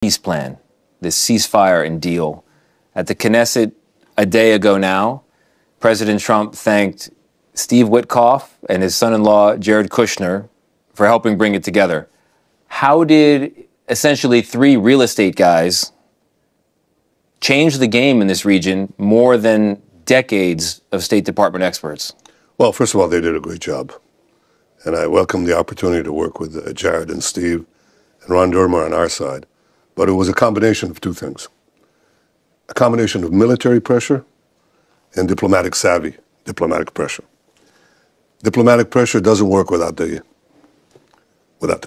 peace plan, this ceasefire and deal. At the Knesset a day ago now, President Trump thanked Steve Witkoff and his son-in-law, Jared Kushner, for helping bring it together. How did essentially three real estate guys change the game in this region more than decades of State Department experts? Well, first of all, they did a great job. And I welcome the opportunity to work with Jared and Steve and Ron Dermer on our side. But it was a combination of two things. A combination of military pressure and diplomatic savvy, diplomatic pressure. Diplomatic pressure doesn't work without the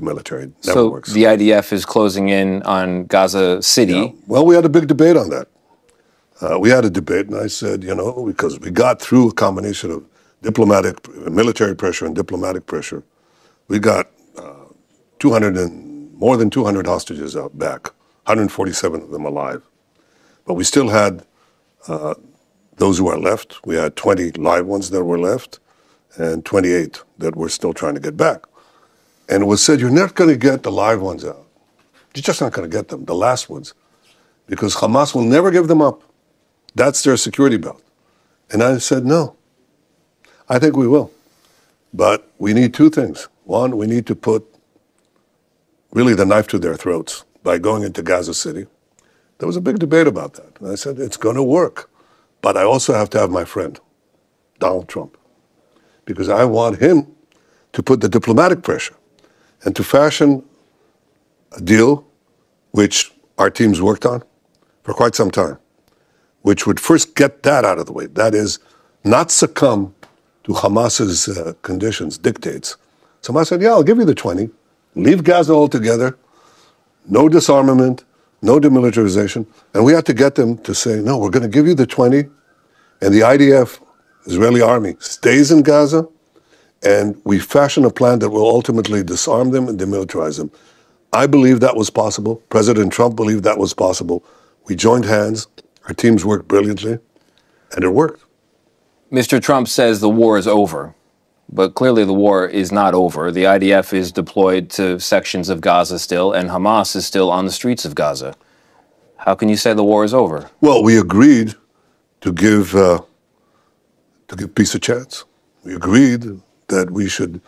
military. It never works. The IDF is closing in on Gaza City. Yeah. Well, we had a big debate on that. We had a debate, and I said, because we got through a combination of military pressure and diplomatic pressure, we got more than 200 hostages out back, 147 of them alive. But we still had those who are left. We had 20 live ones that were left and 28 that we're still trying to get back. And it was said, you're not going to get the live ones out. You're just not going to get them, the last ones, because Hamas will never give them up. That's their security belt. And I said, no, I think we will. But we need two things. One, we need to put really the knife to their throats by going into Gaza City. There was a big debate about that. And I said, it's going to work. But I also have to have my friend, Donald Trump, because I want him to put the diplomatic pressure and to fashion a deal which our teams worked on for quite some time, which would first get that out of the way. That is, not succumb to Hamas's conditions, dictates. So I said, yeah, I'll give you the 20. Leave Gaza altogether. No disarmament, no demilitarization. And we had to get them to say, no, we're going to give you the 20. And the IDF, Israeli army, stays in Gaza. And we fashion a plan that will ultimately disarm them and demilitarize them. I believe that was possible. President Trump believed that was possible. We joined hands. Our teams worked brilliantly. And it worked. Mr. Trump says the war is over, but clearly the war is not over. The IDF is deployed to sections of Gaza still, and Hamas is still on the streets of Gaza. How can you say the war is over? Well, we agreed to give peace a chance. We agreed that we should,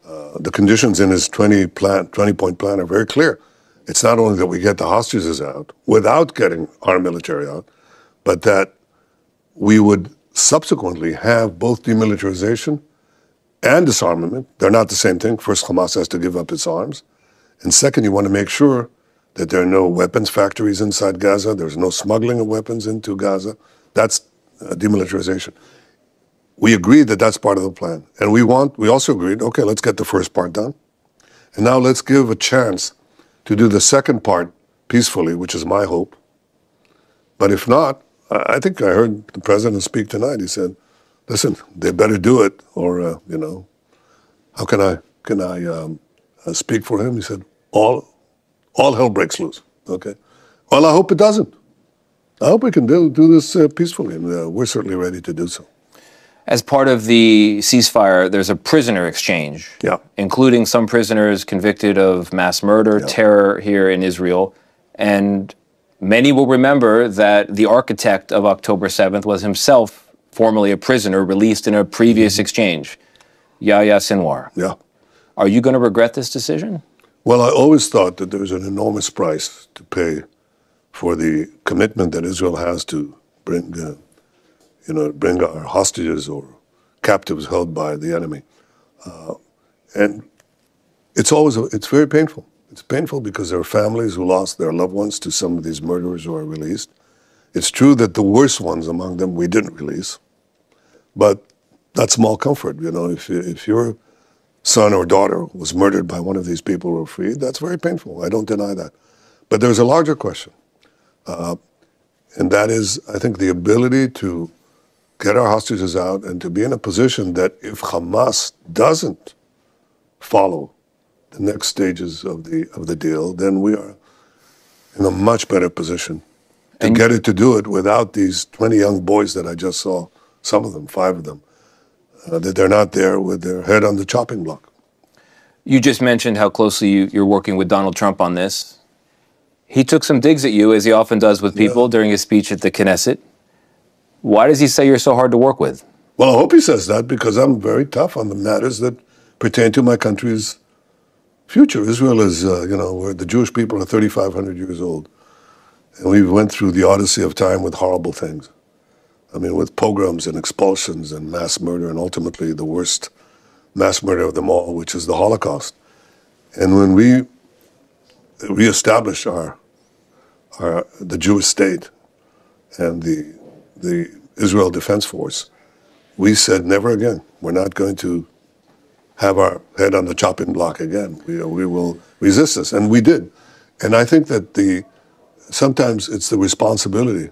the conditions in his 20-point plan are very clear. It's not only that we get the hostages out without getting our military out, but that we would subsequently have both demilitarization and disarmament. They're not the same thing. First, Hamas has to give up its arms. And second, you want to make sure that there are no weapons factories inside Gaza. There's no smuggling of weapons into Gaza. That's demilitarization. We agreed that that's part of the plan. And we also agreed, okay, let's get the first part done. And now let's give a chance to do the second part peacefully, which is my hope. But if not, I think I heard the president speak tonight. He said, listen, they better do it, or, how can I speak for him? He said, all hell breaks loose, okay? Well, I hope it doesn't. I hope we can do this peacefully, and we're certainly ready to do so. As part of the ceasefire, there's a prisoner exchange, including some prisoners convicted of mass murder, terror here in Israel, and many will remember that the architect of October 7th was himself formerly a prisoner released in a previous exchange, Yahya Sinwar. Yeah. Are you going to regret this decision? Well, I always thought that there's an enormous price to pay for the commitment that Israel has to bring our hostages or captives held by the enemy. And it's very painful. It's painful because there are families who lost their loved ones to some of these murderers who are released. It's true that the worst ones among them we didn't release, but that's small comfort. If your son or daughter was murdered by one of these people who were freed, that's very painful. I don't deny that. But there's a larger question, and that is, I think, the ability to get our hostages out and to be in a position that if Hamas doesn't follow the next stages of the deal, then we are in a much better position to get it to do it without these 20 young boys that I just saw, some of them, 5 of them, that they're not there with their head on the chopping block. You just mentioned how closely you're working with Donald Trump on this. He took some digs at you, as he often does with people, during his speech at the Knesset. Why does he say you're so hard to work with? Well, I hope he says that, because I'm very tough on the matters that pertain to my country's future. Israel is, where the Jewish people are 3,500 years old. And we went through the odyssey of time with horrible things. I mean, with pogroms and expulsions and mass murder, and ultimately the worst mass murder of them all, which is the Holocaust. And when we reestablished the Jewish state and the Israel Defense Force, we said never again. We're not going to have our head on the chopping block again. We will resist this, and we did. And I think that sometimes it's the responsibility,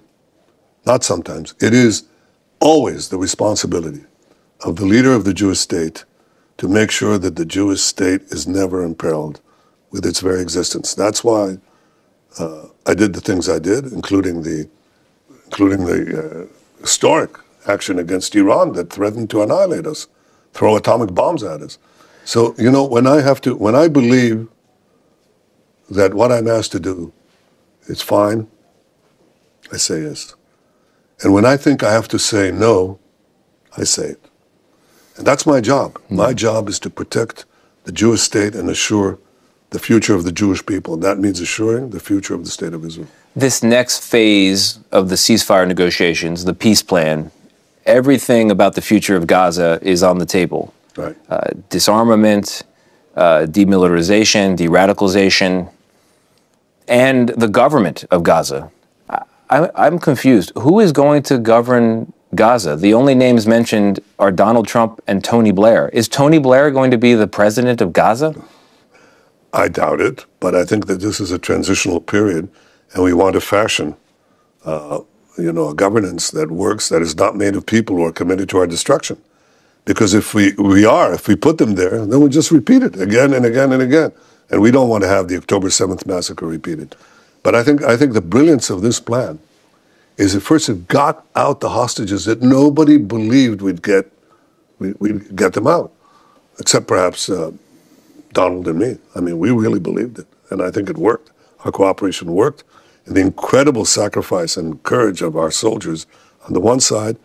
not sometimes, it is always the responsibility of the leader of the Jewish state to make sure that the Jewish state is never imperiled with its very existence. That's why I did the things I did, including the historic action against Iran that threatened to annihilate us, throw atomic bombs at us. So, when I believe that what I'm asked to do is fine, I say yes. And when I think I have to say no, I say it. And that's my job. My job is to protect the Jewish state and assure the future of the Jewish people. And that means assuring the future of the state of Israel. This next phase of the ceasefire negotiations, the peace plan, everything about the future of Gaza is on the table. Right. Disarmament, demilitarization, de-radicalization, and the government of Gaza. I'm confused. Who is going to govern Gaza? The only names mentioned are Donald Trump and Tony Blair. Is Tony Blair going to be the president of Gaza? I doubt it, but I think that this is a transitional period, and we want to fashion, a governance that works, that is not made of people who are committed to our destruction. Because if we put them there, then we'll just repeat it again and again and again. And we don't want to have the October 7th massacre repeated. But I think the brilliance of this plan is that first it got out the hostages that nobody believed we'd get them out, except perhaps Donald and me. I mean, we really believed it, and I think it worked. Our cooperation worked, and the incredible sacrifice and courage of our soldiers on the one side,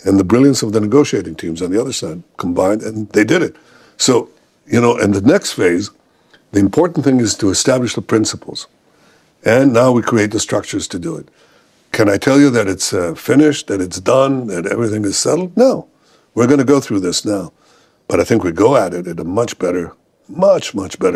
and the brilliance of the negotiating teams on the other side combined, and they did it. So, and the next phase, the important thing is to establish the principles. And now we create the structures to do it. Can I tell you that it's finished, that it's done, that everything is settled? No. We're going to go through this now. But I think we go at it in a much better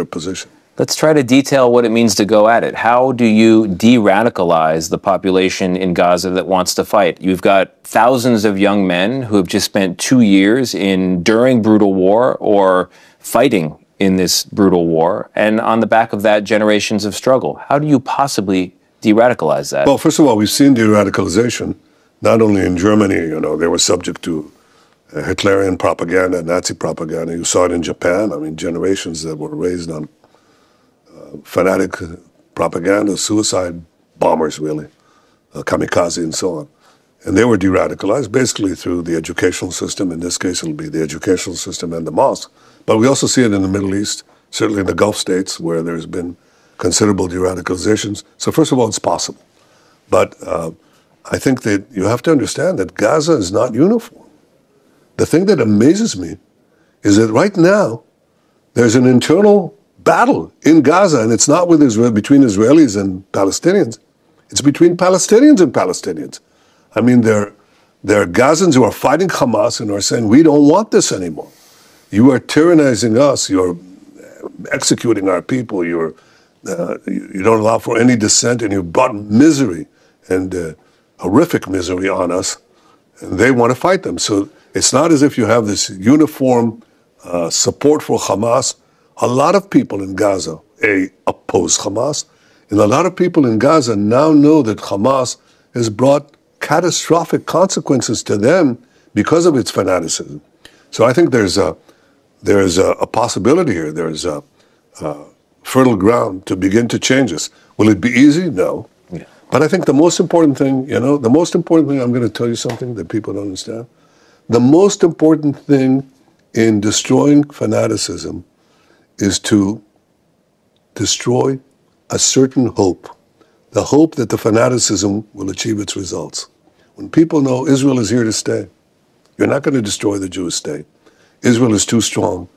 position. Let's try to detail what it means to go at it. How do you de-radicalize the population in Gaza that wants to fight? You've got thousands of young men who have just spent 2 years enduring brutal war or fighting in this brutal war, and on the back of that, generations of struggle. How do you possibly de-radicalize that? Well, first of all, we've seen de-radicalization, not only in Germany, they were subject to Hitlerian propaganda, Nazi propaganda. You saw it in Japan. I mean, generations that were raised on fanatic propaganda, suicide bombers, really, kamikaze and so on. And they were de-radicalized basically through the educational system. In this case, it'll be the educational system and the mosque. But we also see it in the Middle East, certainly in the Gulf states, where there's been considerable de-radicalizations. So first of all, it's possible. But I think that you have to understand that Gaza is not uniform. The thing that amazes me is that right now, there's an internal battle in Gaza, and it's not between Israelis and Palestinians. It's between Palestinians and Palestinians. I mean, there are Gazans who are fighting Hamas and are saying, we don't want this anymore. You are tyrannizing us. You're executing our people. You don't allow for any dissent, and you've brought misery and horrific misery on us, and they want to fight them. So it's not as if you have this uniform support for Hamas. A lot of people in Gaza, oppose Hamas, and a lot of people in Gaza now know that Hamas has brought catastrophic consequences to them because of its fanaticism. So I think there's a possibility here. There's a fertile ground to begin to change this. Will it be easy? No. Yeah. But I think the most important thing, I'm going to tell you something that people don't understand. The most important thing in destroying fanaticism is to destroy a certain hope the hope that the fanaticism will achieve its results. When people know Israel is here to stay, you're not going to destroy the Jewish state. Israel is too strong.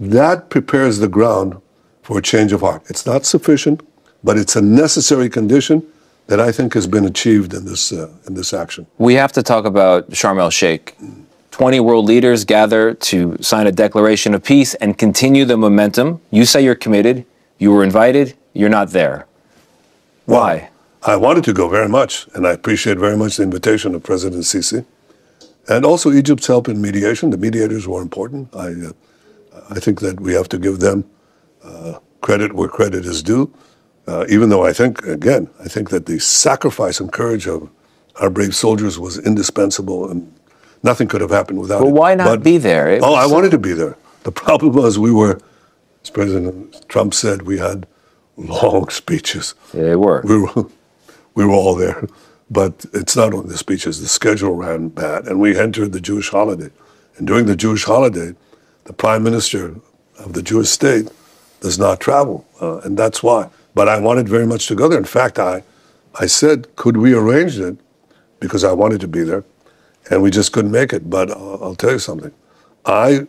That prepares the ground for a change of heart. It's not sufficient, but it's a necessary condition that I think has been achieved in this action. We have to talk about Sharm el-Sheikh. 20 world leaders gather to sign a declaration of peace and continue the momentum. You say you're committed. You were invited. You're not there. Why? Well, I wanted to go very much, and I appreciate very much the invitation of President Sisi. And also Egypt's help in mediation. The mediators were important. I think that we have to give them credit where credit is due. Even though I think that the sacrifice and courage of our brave soldiers was indispensable, and nothing could have happened without it. Well, why not be there? I wanted to be there. The problem was as President Trump said, we had long speeches. Yeah, they were. We were all there. But it's not only the speeches, the schedule ran bad, and we entered the Jewish holiday. And during the Jewish holiday, the prime minister of the Jewish state does not travel, and that's why. But I wanted very much to go there. In fact, I said, could we arrange it? Because I wanted to be there, and we just couldn't make it. But I'll tell you something. I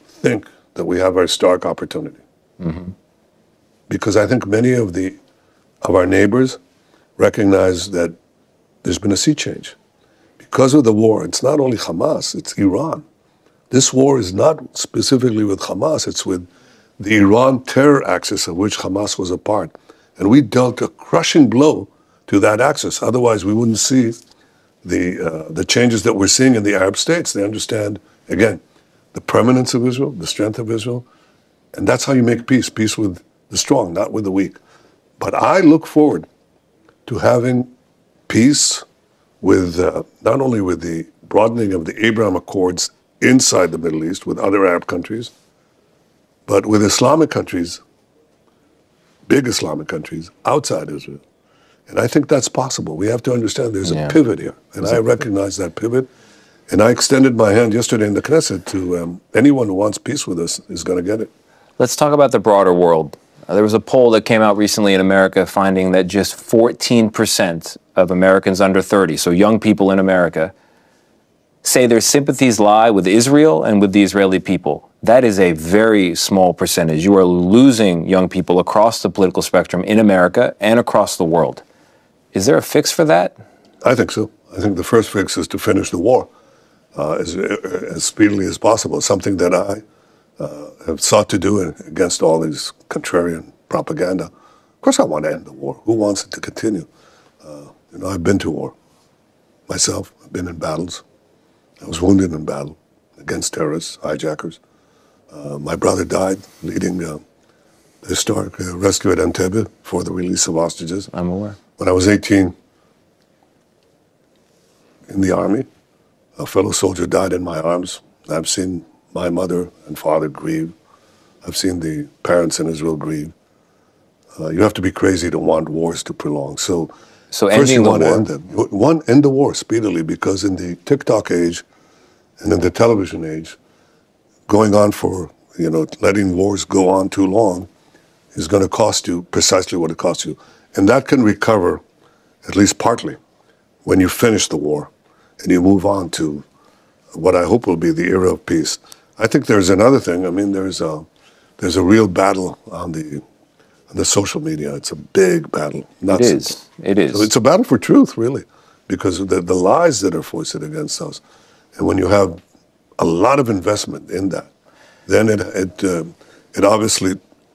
think that we have a stark opportunity. Mm-hmm. Because I think many of our neighbors recognize that there's been a sea change. Because of the war, it's not only Hamas, it's Iran. This war is not specifically with Hamas, it's with the Iran terror axis of which Hamas was a part. And we dealt a crushing blow to that axis. Otherwise, we wouldn't see the changes that we're seeing in the Arab states. They understand, again, the permanence of Israel, the strength of Israel. And that's how you make peace with the strong, not with the weak. But I look forward to having peace with not only with the broadening of the Abraham Accords inside the Middle East with other Arab countries, but with Islamic countries, big Islamic countries outside Israel. And I think that's possible. We have to understand there's a pivot here. And I recognize that pivot. And I extended my hand yesterday in the Knesset to anyone who wants peace with us is going to get it. Let's talk about the broader world. There was a poll that came out recently in America finding that just 14% of Americans under 30, so young people in America, say their sympathies lie with Israel and with the Israeli people. That is a very small percentage. You are losing young people across the political spectrum in America and across the world. Is there a fix for that? I think so. I think the first fix is to finish the war as speedily as possible, something that I have sought to do against all these contrarian propaganda. Of course I want to end the war. Who wants it to continue? I've been to war myself. I've been in battles. I was wounded in battle against terrorists, hijackers. My brother died leading the historic rescue at Entebbe for the release of hostages. I'm aware. When I was 18 in the army, a fellow soldier died in my arms. I've seen my mother and father grieve. I've seen the parents in Israel grieve. You have to be crazy to want wars to prolong. So first you want to end them. You want to end the war speedily, because in the TikTok age and in the television age, going on for, letting wars go on too long is going to cost you precisely what it costs you. And that can recover, at least partly, when you finish the war and you move on to what I hope will be the era of peace. I think there's another thing. I mean, there's a real battle on the social media. It's a big battle. It is. So it's a battle for truth, really, because of the lies that are foisted against us. And when you have a lot of investment in that, then it obviously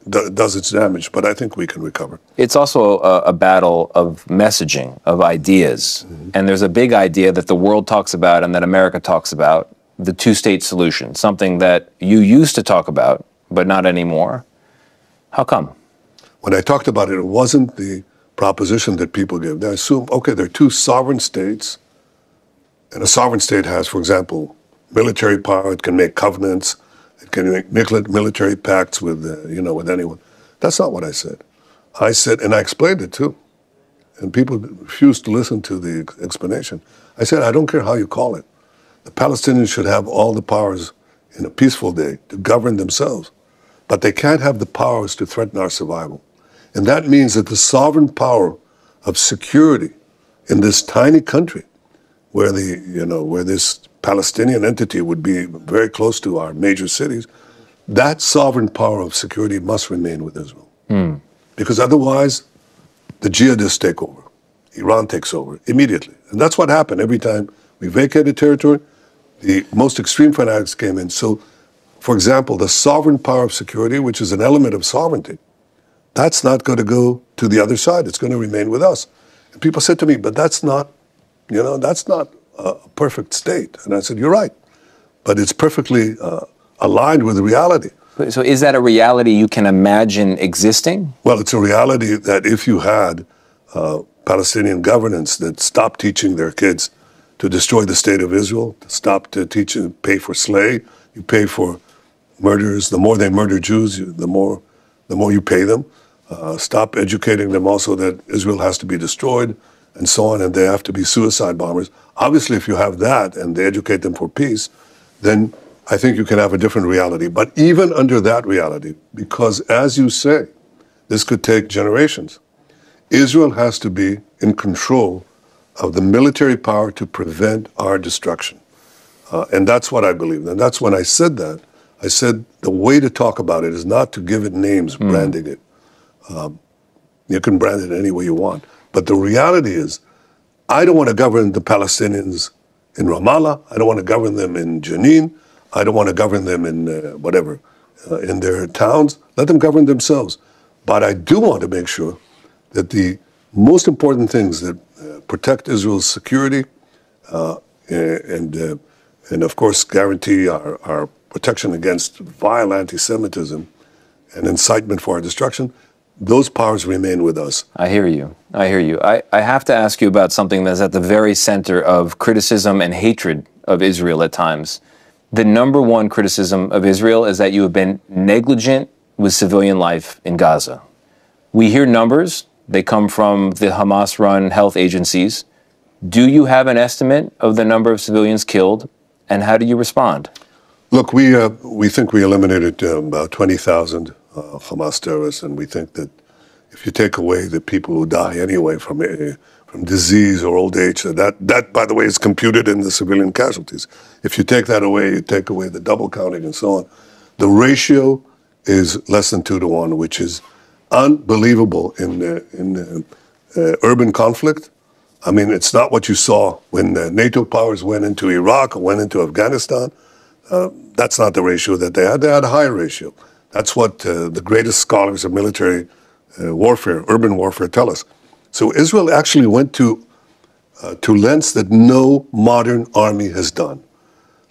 does its damage. But I think we can recover. It's also a battle of messaging, of ideas. Mm-hmm. And there's a big idea that the world talks about and that America talks about, the two-state solution, something that you used to talk about, but not anymore. How come? When I talked about it, it wasn't the proposition that people give. They assume, okay, there are two sovereign states, and a sovereign state has, for example, military power. It can make covenants. It can make military pacts with, with anyone. That's not what I said. I said, and I explained it too, and people refused to listen to the explanation. I said, I don't care how you call it. The Palestinians should have all the powers in a peaceful day to govern themselves, but they can't have the powers to threaten our survival. And that means that the sovereign power of security in this tiny country, where where this Palestinian entity would be very close to our major cities, that sovereign power of security must remain with Israel. Because otherwise, the jihadists take over. Iran takes over immediately. And that's what happened every time we vacated territory. The most extreme fanatics came in. So, for example, the sovereign power of security, which is an element of sovereignty, that's not going to go to the other side. It's going to remain with us. And people said to me, but that's not a perfect state. And I said, you're right. But it's perfectly aligned with reality. So is that a reality you can imagine existing? Well, it's a reality that if you had Palestinian governance that stopped teaching their kids to destroy the state of Israel, to stop to pay for slay, you pay for murderers. The more they murder Jews, the more you pay them. Stop educating them also that Israel has to be destroyed and so on, and they have to be suicide bombers. Obviously, if you have that and they educate them for peace, then I think you can have a different reality. But even under that reality, because as you say, this could take generations, Israel has to be in control of the military power to prevent our destruction. And that's what I believe. And that's when I said that. I said the way to talk about it is not to give it names, branding it. You can brand it any way you want. But the reality is, I don't want to govern the Palestinians in Ramallah. I don't want to govern them in Jenin. I don't want to govern them in in their towns. Let them govern themselves. But I do want to make sure that the most important things that protect Israel's security and of course guarantee our protection against vile anti-Semitism and incitement for our destruction, those powers remain with us. I hear you. I hear you. I have to ask you about something that's at the very center of criticism and hatred of Israel at times. The number one criticism of Israel is that you have been negligent with civilian life in Gaza. We hear numbers. They come from the Hamas-run health agencies. Do you have an estimate of the number of civilians killed, and how do you respond? Look, we think we eliminated about 20,000 Hamas terrorists, and we think that if you take away the people who die anyway from disease or old age, that by the way is computed in the civilian casualties. If you take that away, you take away the double counting and so on. The ratio is less than 2 to 1, which is unbelievable in urban conflict. I mean, it's not what you saw when NATO powers went into Iraq or went into Afghanistan. That's not the ratio that they had. They had a higher ratio. That's what the greatest scholars of military warfare, urban warfare, tell us. So Israel actually went to lengths that no modern army has done,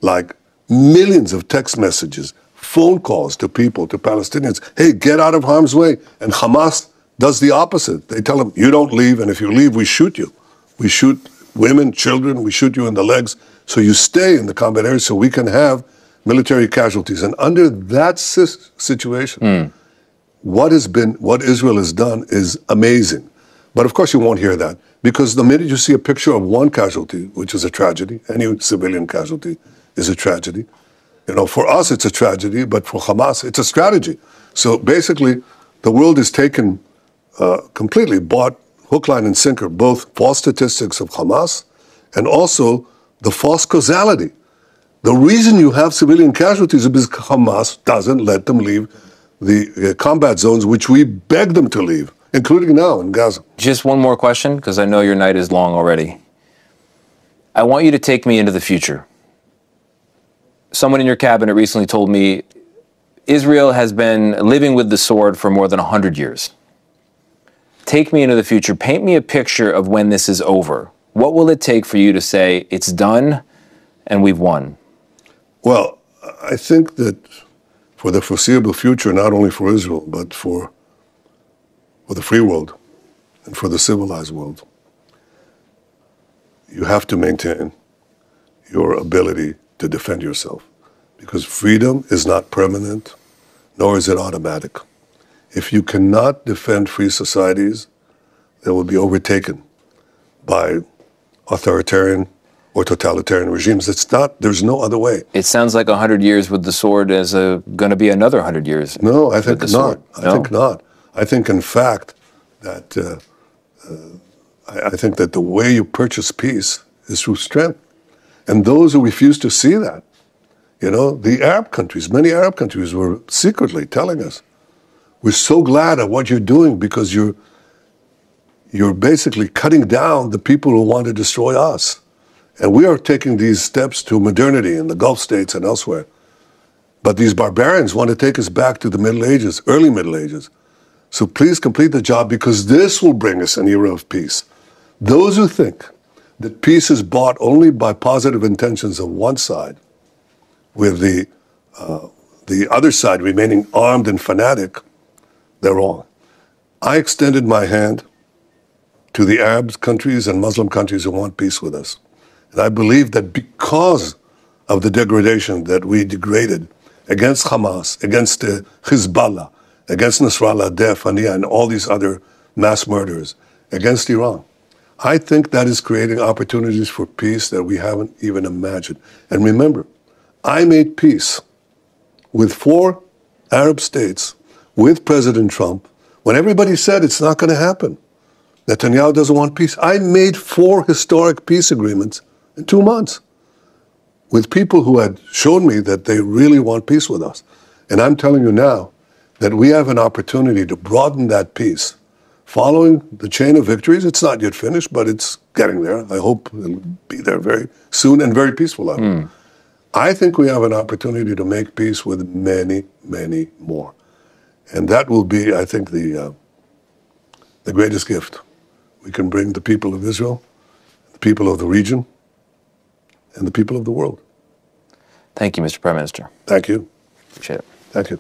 like millions of text messages, phone calls to people, to Palestinians, hey, get out of harm's way. And Hamas does the opposite. They tell them, you don't leave, and if you leave, we shoot you. We shoot women, children, we shoot you in the legs, so you stay in the combat area so we can have military casualties. And under that situation, what Israel has done is amazing. But of course you won't hear that, because the minute you see a picture of one casualty, which is a tragedy, any civilian casualty is a tragedy. You know, for us it's a tragedy, but for Hamas it's a strategy. So basically the world is taken, completely bought hook, line, and sinker, both false statistics of Hamas and also the false causality. The reason you have civilian casualties is because Hamas doesn't let them leave the combat zones, which we beg them to leave, including now in Gaza. Just one more question, because I know your night is long already. I want you to take me into the future. Someone in your cabinet recently told me Israel has been living with the sword for more than 100 years. Take me into the future. Paint me a picture of when this is over. What will it take for you to say it's done and we've won? Well, I think that for the foreseeable future, not only for Israel, but for the free world and for the civilized world, you have to maintain your ability to defend yourself, because freedom is not permanent, nor is it automatic. If you cannot defend free societies, they will be overtaken by authoritarian or totalitarian regimes. There's no other way. It sounds like 100 years with the sword is going to be another 100 years. No, I think not. I think not. I think, in fact, that I think that the way you purchase peace is through strength. And those who refuse to see that, the Arab countries, many Arab countries were secretly telling us, we're so glad at what you're doing because you're basically cutting down the people who want to destroy us. And we are taking these steps to modernity in the Gulf states and elsewhere. But these barbarians want to take us back to the Middle Ages, early Middle Ages. So please complete the job because this will bring us an era of peace. Those who think that peace is bought only by positive intentions of one side, with the other side remaining armed and fanatic, they're wrong. I extended my hand to the Arab countries and Muslim countries who want peace with us. And I believe that because of the degradation that we degraded against Hamas, against Hezbollah, against Nasrallah, Daesh, Fania, and all these other mass murderers, against Iran, I think that is creating opportunities for peace that we haven't even imagined. And remember, I made peace with 4 Arab states, with President Trump, when everybody said it's not going to happen. Netanyahu doesn't want peace. I made 4 historic peace agreements in 2 months with people who had shown me that they really want peace with us. And I'm telling you now that we have an opportunity to broaden that peace. Following the chain of victories, it's not yet finished, but it's getting there. I hope it'll be there very soon and very peaceful. I think we have an opportunity to make peace with many, many more. And that will be, I think, the greatest gift we can bring the people of Israel, the people of the region, and the people of the world. Thank you, Mr. Prime Minister. Thank you. Appreciate it. Thank you.